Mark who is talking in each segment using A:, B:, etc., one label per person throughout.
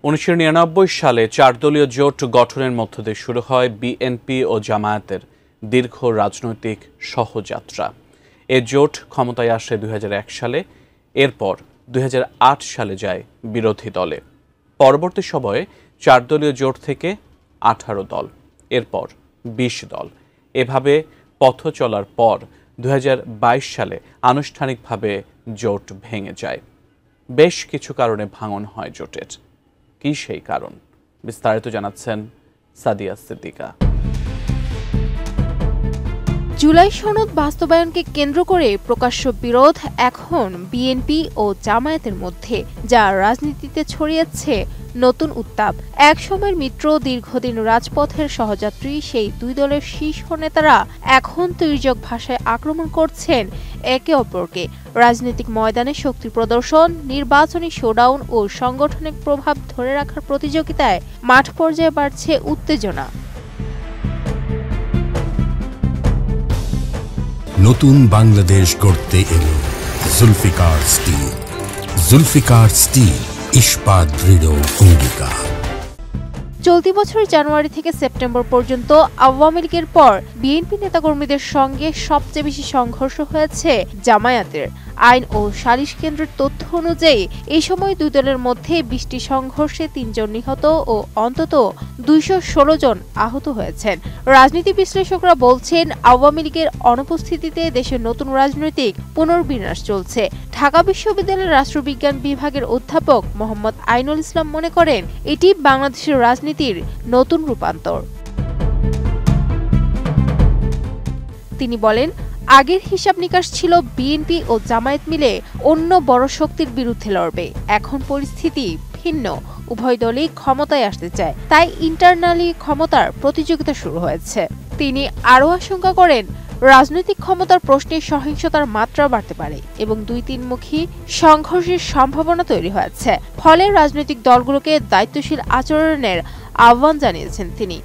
A: 1999 সালে 4 দলীয় জোট গঠনের মধ্য দিয়ে শুরু হয় বিএনপি ও জামায়াতের দীর্ঘ রাজনৈতিক সহযাত্রা। এ জোট ক্ষমতায় আসে 2001 সালে, এরপর 2008 সালে যায় বিরোধী দলে। পরবর্তী সময়ে 4 দলীয় জোট থেকে 18 দল, এরপর 20 দল। এভাবে পথ চলার পর 2022 সালে আনুষ্ঠানিকভাবে জোট ভেঙে যায়। বেশ কিছু কারণে ভাঙন হয় জোটের। কি সেই কারণ? বিস্তারিত জানাচ্ছেন সাদিয়া সিদ্দিকা।
B: জুলাই সনদ বাস্তবায়নকে কেন্দ্র করে প্রকাশ্য বিরোধ এখন বিএনপি ও জামায়াতের মধ্যে, যা রাজনীতিতে ছড়িয়েছে নতুন উত্তাপ। একসময়ের মিত্র, দীর্ঘদিন রাজপথের সহযাত্রী সেই দুই দলের শীর্ষ নেতারা এখন তির্যক ভাষায় আক্রমণ করছেন একে অপরকে। রাজনৈতিক ময়দানে শক্তি প্রদর্শন, নির্বাচনী শোডাউন ও সাংগঠনিক প্রভাব ধরে রাখার প্রতিযোগিতায় মাঠ পর্যায়ে বাড়ছে উত্তেজনা।
C: নতুন বাংলাদেশ গড়তে এলো জুলফিকার স্টিল। জুলফিকার স্টিল, ইস্পাত দৃঢ় অঙ্গীকার।
B: চলতি বছর জানুয়ারি থেকে সেপ্টেম্বর পর্যন্ত আওয়ামী লীগের পর বিএনপি নেতাকর্মীদের সঙ্গে সবচেয়ে বেশি সংঘর্ষ হয়েছে জামায়াতের। আইন ও সালিশ কেন্দ্রের তথ্য অনুযায়ী এই সময় দুই দলের মধ্যে 20টি সংঘর্ষে 3 জন নিহত ও অন্তত 216 জন আহত হয়েছেন। রাজনীতি বিশ্লেষকরা বলছেন, আওয়ামী লীগের অনুপস্থিতিতে দেশের নতুন রাজনৈতিক পুনর্বিন্যাস চলছে। ঢাকা বিশ্ববিদ্যালয়ের রাষ্ট্রবিজ্ঞান বিভাগের অধ্যাপক মোহাম্মদ আইনুল ইসলাম মনে করেন, এটি বাংলাদেশের রাজনীতির নতুন রূপান্তর। তিনি বলেন, আগের হিসাব নিকাশ ছিল বিএনপি ও জামায়াত মিলে অন্য বড় শক্তির বিরুদ্ধে লড়বে। এখন পরিস্থিতি ভিন্ন, উভয় দলই ক্ষমতায় আসতে চায়, তাই ইন্টারনালি ক্ষমতার প্রতিযোগিতা শুরু হয়েছে। তিনি আরও আশঙ্কা করেন, রাজনৈতিক ক্ষমতার প্রশ্নে সহিংসতার মাত্রা বাড়তে পারে এবং 2-3মুখী সংঘর্ষের সম্ভাবনা তৈরি হয়েছে। ফলে রাজনৈতিক দলগুলোকে দায়িত্বশীল আচরণের আহ্বান জানিয়েছেন তিনি।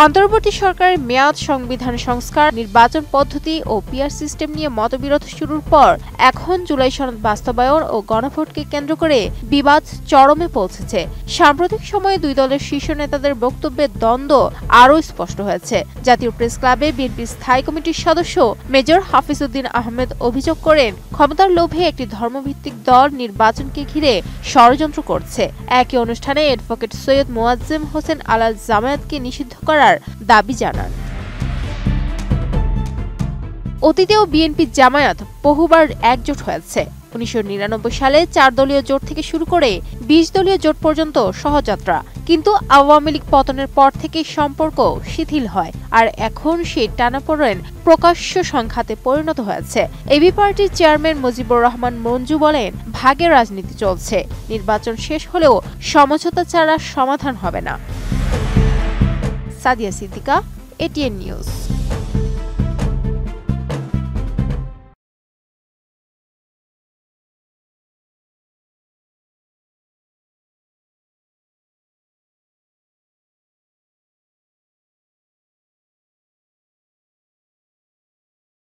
B: অন্তর্বর্তী সরকারের মেয়াদ, সংবিধান সংস্কার, নির্বাচন পদ্ধতি ও পিআর সিস্টেম নিয়ে মতবিরোধ শুরুর পর এখন জুলাই সনদ বাস্তবায়ন ও গণভোটকে কেন্দ্র করে বিবাদ চরমে পৌঁছেছে। সাম্প্রতিক সময়ে দুই দলের শীর্ষ নেতাদের বক্তব্যের দ্বন্দ্ব আরও স্পষ্ট হয়েছে। জাতীয় প্রেস ক্লাবে বিএনপির স্থায়ী কমিটির সদস্য মেজর হাফিজউদ্দিন আহমেদ অভিযোগ করেন, ক্ষমতার লোভে একটি ধর্মভিত্তিক দল নির্বাচনকে ঘিরে ষড়যন্ত্র করছে। একই অনুষ্ঠানে অ্যাডভোকেট সৈয়দ মোয়াজ্জেম হোসেন আলাল জামায়াতকে নিষিদ্ধ করার দাবি জানান। অতীতেও বিএনপি জামায়াত বহুবার একজোট হয়েছে। 1999 সালে 4 দলীয় জোট থেকে শুরু করে 20 দলীয় জোট পর্যন্ত সহযাত্রা, কিন্তু আওয়ামী লীগ পতনের পর থেকে সম্পর্ক শিথিল হয়। আর এখন সেই টানাপোড়েন প্রকাশ্য সংঘাতে পরিণত হয়েছে। এবি পার্টির চেয়ারম্যান মুজিবুর রহমান মঞ্জু বলেন, ভাগের রাজনীতি চলছে, নির্বাচন শেষ হলেও সমঝোতা ছাড়া সমাধান হবে না। Sadia Siddika, ATN news.